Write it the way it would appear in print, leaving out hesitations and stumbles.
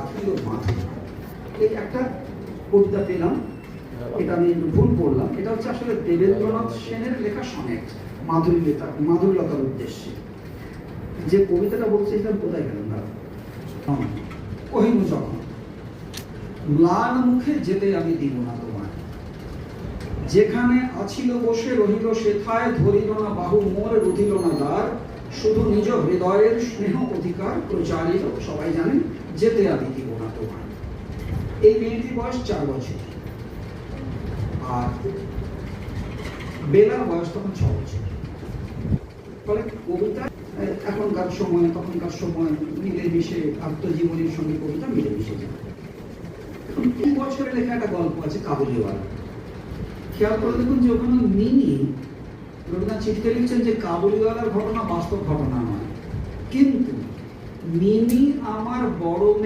সাথী ও মাধুরী। এই একটা কবিতা পেলাম, এটা আমি একটু ভুল পড়লাম। এটা হচ্ছে আসলে দেবেন্দ্রনাথ সেনের লেখা সনেট মাধুরীলতার উদ্দেশ্যে। যে কবিতাটা বলছিলাম কোথায় গেল না, কহিনু যখন ম্লান মুখে যেতে আমি দিব না তোমায়, যেখানে আছিল বসে রহিল সেথায়, ধরিল না বাহু মোর রুধিল না দ্বার, শুধু নিজ হৃদয়ের স্নেহ অধিকার প্রচারিত, সবাই জানেন, যেতে আমি দিব না তোমায়। এই মেয়েটির বয়স 4 বছর, আর বেলার বয়স তখন 6 বছর। ফলে কবিতা এখনকার সময় তখনকার সময় মিলেমিশে, আত্মজীবনীর সঙ্গে কবিতা মিলেমিশে যায়। এখন 3 বছরে লেখা একটা গল্প আছে কাবুলিওয়ালা। খেয়াল করে দেখুন যে ওখানে মিনি রবীন্দ্রনাথ চিঠিতে লিখছেন যে কাবুলিওয়ালার ঘটনা বাস্তব ঘটনা নয়, কিন্তু মিনি আমার বড় মেয়ে